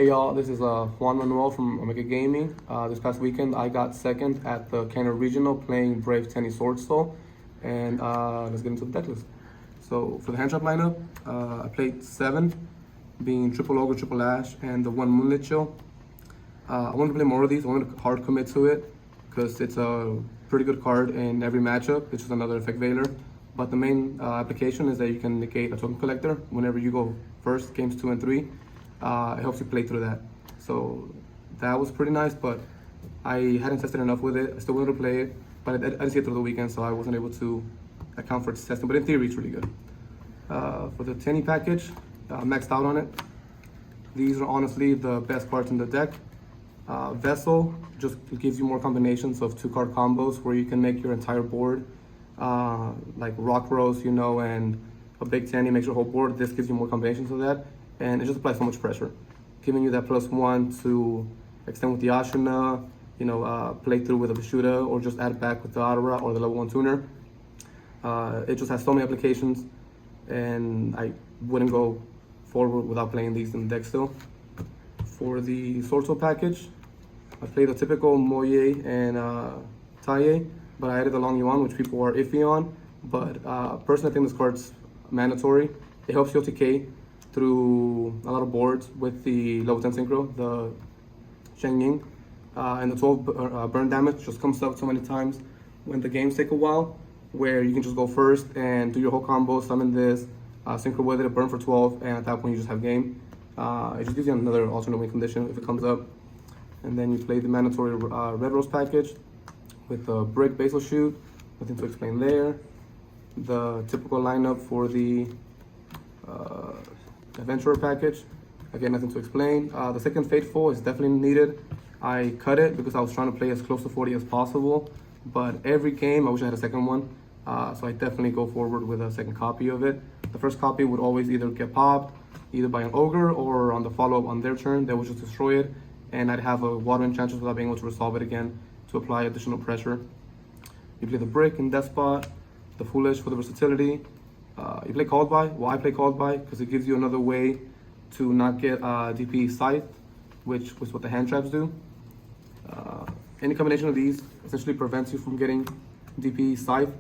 Hey y'all, this is Juan Manuel from Omega Gaming. This past weekend I got second at the Canada Regional playing Brave Tenyi Swordsoul, and let's get into the deck list. So for the hand trap lineup, I played 7, being Triple Ogre, Triple Ash, and the 1 Moonlit Chill. I wanted to play more of these. I wanted to hard commit to it because it's a pretty good card in every matchup. It's just another effect veiler. But the main application is that you can negate a token collector whenever you go first, games 2 and 3. It helps you play through that. So that was pretty nice, but I hadn't tested enough with it. I still wanted to play it, but I didn't see it through the weekend, so I wasn't able to account for its testing. But in theory, it's really good. For the Tenyi package, maxed out on it. These are honestly the best cards in the deck. Vessel just gives you more combinations of 2-card combos where you can make your entire board, like Rock Rose, and a big Tenyi makes your whole board. This gives you more combinations of that, and it just applies so much pressure, giving you that +1 to extend with the Ashina, play through with a Vishuddha, or just add back with the Adara or the level 1 tuner. It just has so many applications, and I wouldn't go forward without playing these in the deck still. For the Swordsoul package, I played the typical Moye and Taye, but I added the Long Yuan, which people are iffy on. But personally, I think this card's mandatory. It helps you OTK through a lot of boards with the level 10 synchro, the Sheng Ying, and the 12 burn damage just comes up so many times when the games take a while, where you can just go first and do your whole combo, summon this, synchro with it, burn for 12, and at that point you just have game. It just gives you another alternate win condition if it comes up. And then you play the mandatory Red Rose package with the Brick Basil Shoot, nothing to explain there. The typical lineup for the Adventurer package, again, nothing to explain. The second Fateful is definitely needed. I cut it because I was trying to play as close to 40 as possible, but every game I wish I had a second one, so I definitely go forward with a second copy of it. The first copy would always either get popped, either by an Ogre or on the follow-up on their turn, they would just destroy it, and I'd have a Water Enchantress without being able to resolve it again to apply additional pressure. You play the Brick in Death Spot, the Foolish for the versatility. You play Called By. Well, I play Called By because it gives you another way to not get DP Scythe, which was what the hand traps do. Any combination of these essentially prevents you from getting DP Scythe,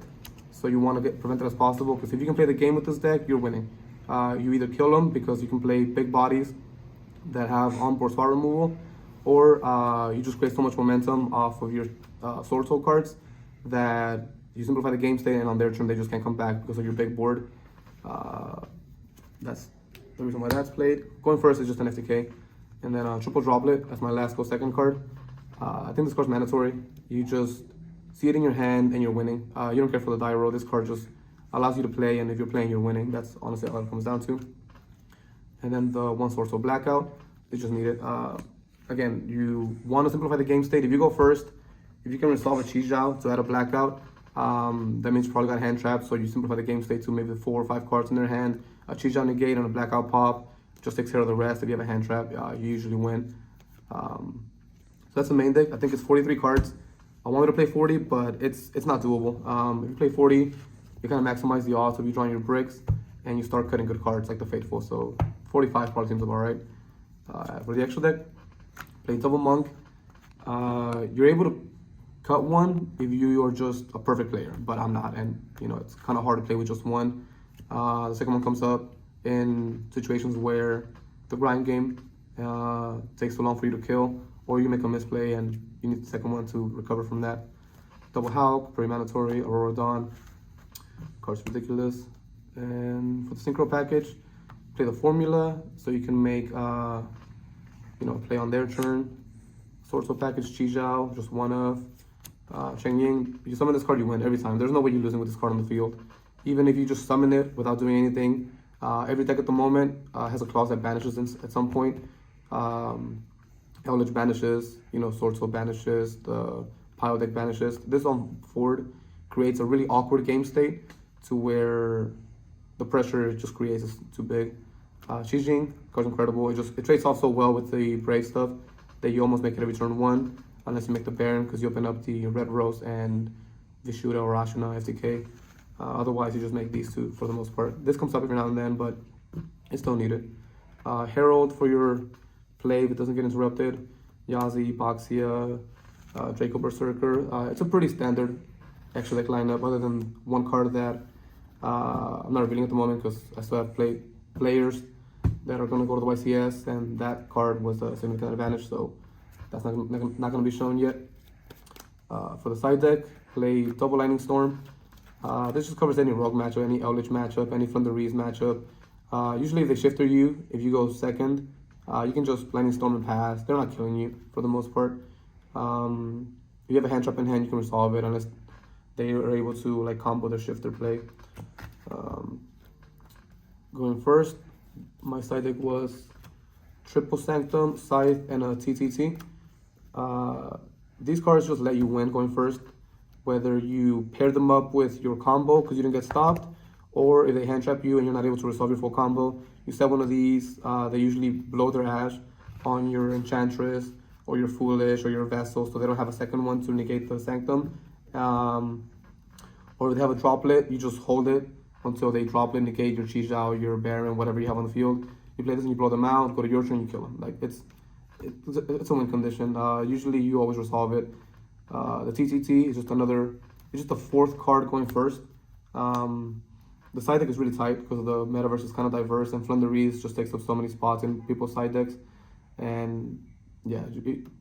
so you want to get prevented as possible, because if you can play the game with this deck, you're winning. You either kill them because you can play big bodies that have onboard spot removal, or you just create so much momentum off of your Swordsoul cards that you simplify the game state, and on their turn they just can't come back because of your big board. That's the reason why that's played. Going first is just an FTK, and then Triple Droplet as my last go second card. I think this card's mandatory. You just see it in your hand and you're winning. You don't care for the die roll. This card just allows you to play, and if you're playing, you're winning. That's honestly all it comes down to. And then the 1 Swordsoul Blackout, you just need it. Again, you want to simplify the game state. If you go first, if you can resolve a Chi Zhao to add a Blackout, that means you probably got a hand trap, so you simplify the game state to maybe 4 or 5 cards in their hand. A Chi Zhao negate and a Blackout pop just takes care of the rest. If you have a hand trap, you usually win. So that's the main deck. I think it's 43 cards. I wanted to play 40, but it's not doable. If you play 40, you kind of maximize the odds of you drawing your bricks, and you start cutting good cards like the Fateful. So 45 probably seems about right. For the extra deck, play Double Monk. You're able to cut one if you are just a perfect player, but I'm not, and it's kind of hard to play with just one. The second one comes up in situations where the grind game takes so long for you to kill, or you make a misplay and you need the second one to recover from that. Double Hawk, pretty mandatory. Aurora Dawn, card's ridiculous. And for the Synchro package, play the Formula, so you can make play on their turn. Swordsoul package, Chi Zhao, just one of. Sheng Ying, you summon this card, you win every time. There's no way you're losing with this card on the field. Even if you just summon it without doing anything, every deck at the moment has a clause that banishes at some point. Eldritch banishes, Swordsoul banishes, the Pile deck banishes. This on Ford creates a really awkward game state to where the pressure just creates too big. Xijing, card's incredible. It trades off so well with the Brave stuff that you almost make it every turn 1, unless you make the Baron, because you open up the Red Rose and Vishuddha or Ashina FTK. Otherwise, you just make these two for the most part. This comes up every now and then, but it's still needed. Herald for your play if it doesn't get interrupted. Yazi, Boxia, Draco Berserker. It's a pretty standard extra deck lineup, other than one card that I'm not revealing at the moment because I still have players that are going to go to the YCS, and that card was a significant advantage, so that's not going to be shown yet. For the side deck, play double Lightning Storm. This just covers any Rogue matchup, any Eldritch matchup, any Flunderies matchup. Usually if they shifter you, if you go second, you can just Lightning Storm and pass. They're not killing you for the most part. If you have a hand trap in hand, you can resolve it unless they are able to like combo their shifter play. Going first, my side deck was Triple Sanctum, Scythe, and a TTT. These cards just let you win going first, whether you pair them up with your combo because you didn't get stopped, or if they hand trap you and you're not able to resolve your full combo, you set one of these. They usually blow their ash on your Enchantress or your Foolish or your Vessel, so they don't have a second one to negate the Sanctum. Or if they have a droplet, you just hold it until they droplet, negate your Chi-Zhao, your Baron, whatever you have on the field. You play this and you blow them out, go to your turn, you kill them. Like it's a win condition. Usually you always resolve it. The TTT is just the fourth card going first. The side deck is really tight because the metaverse is kind of diverse, and Flunderies just takes up so many spots in people's side decks. And yeah,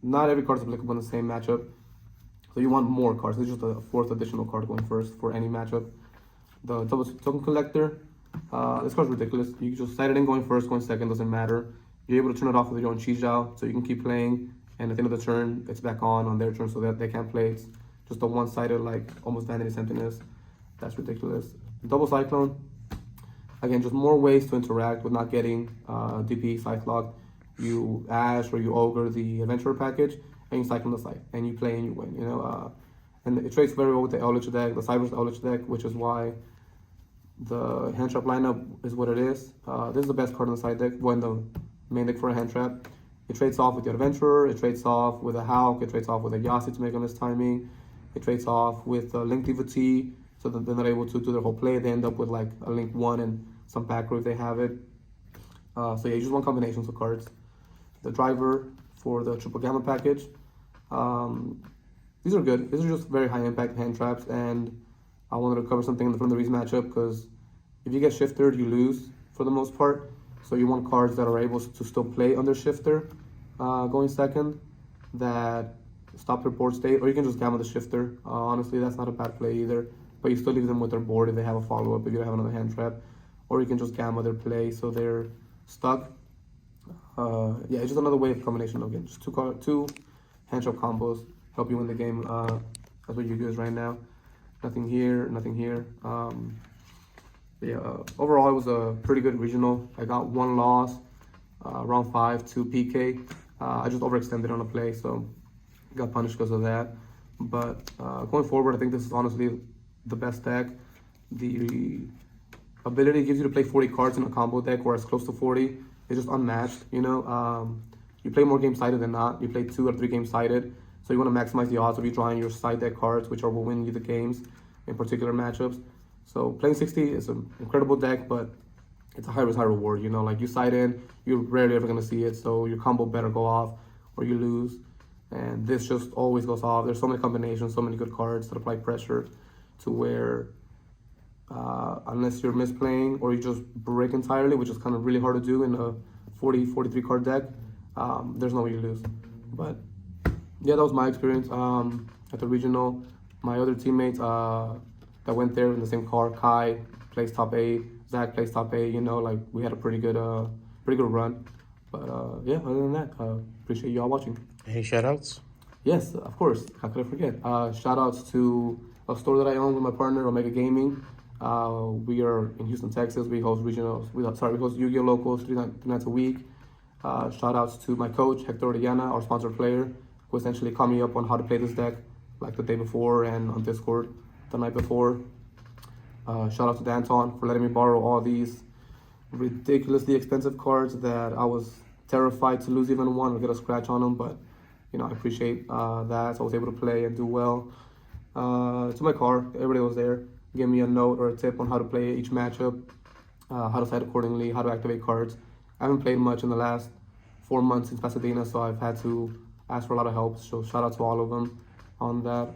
not every card is applicable in the same matchup. So you want more cards. It's just a fourth additional card going first for any matchup. The double token collector. This card's ridiculous. You just set it in going first, going second, doesn't matter. You're able to turn it off with your own Chi-Zhao, so you can keep playing. And at the end of the turn, it's back on their turn so that they can't play. It's just a one-sided, like, almost Vanity Sentinels. That's ridiculous. Double Cyclone. Again, just more ways to interact with not getting DP Cyclock. You Ash or you Ogre the Adventurer package, and you Cyclone the Scythe. And you play and you win, you know. And it trades very well with the Eldritch deck, the Cyber's Eldritch deck, which is why the hand trap lineup is what it is. This is the best card in the side deck, when the main deck for a hand trap. It trades off with the Adventurer, it trades off with a Hawk, it trades off with a Yasi to make a mistiming, it trades off with a Link Devotee, so that they're not able to do their whole play. They end up with like a Link 1 and some back row if they have it. So yeah, you just want combinations of cards. The driver for the Triple Gamma package. These are good. These are just very high impact hand traps, and I wanted to cover something from the Reese matchup because if you get shifted, you lose for the most part. So you want cards that are able to still play under shifter going second, that stop their board state, or you can just gamma the shifter. Honestly, that's not a bad play either, but you still leave them with their board if they have a follow-up, if you don't have another hand trap, or you can just gamma their play so they're stuck. Yeah, it's just another way of combination again. Just two hand trap combos help you win the game. That's what you do is right now. Nothing here, nothing here. Yeah, overall it was a pretty good regional. I got one loss, round 5 to PK. I just overextended on a play, so got punished because of that. But going forward, I think this is honestly the best deck. The ability gives you to play 40 cards in a combo deck, or as close to 40. It's just unmatched, you know. You play more games sided than not. You play 2 or 3 games sided, so you want to maximize the odds of you drawing your side deck cards, which will win you the games in particular matchups. So playing 60 is an incredible deck, but it's a high risk, high reward. You know, like you side in, you're rarely ever gonna see it, so your combo better go off or you lose. And this just always goes off. There's so many combinations, so many good cards that apply pressure to where unless you're misplaying or you just break entirely, which is kind of really hard to do in a 43 card deck, there's no way you lose. But yeah, that was my experience at the regional. My other teammates that went there in the same car, Kai plays top 8, Zach plays top 8, you know, like we had a pretty good run. But yeah, other than that, appreciate you all watching. Any shout outs? Yes, of course. How could I forget? Shout outs to a store that I own with my partner, Omega Gaming. We are in Houston, Texas. We host regionals. We host Yu-Gi-Oh! Locals 3 nights a week. Shout outs to my coach, Hector Orellana, our sponsor player, who essentially caught me up on how to play this deck like the day before and on Discord the night before. Shout out to Danton for letting me borrow all these ridiculously expensive cards that I was terrified to lose even one or get a scratch on them, but you know, I appreciate that. So I was able to play and do well. To my car, everybody was there, gave me a note or a tip on how to play each matchup, how to side accordingly, how to activate cards. I haven't played much in the last 4 months since Pasadena, so I've had to ask for a lot of help. So shout out to all of them on that.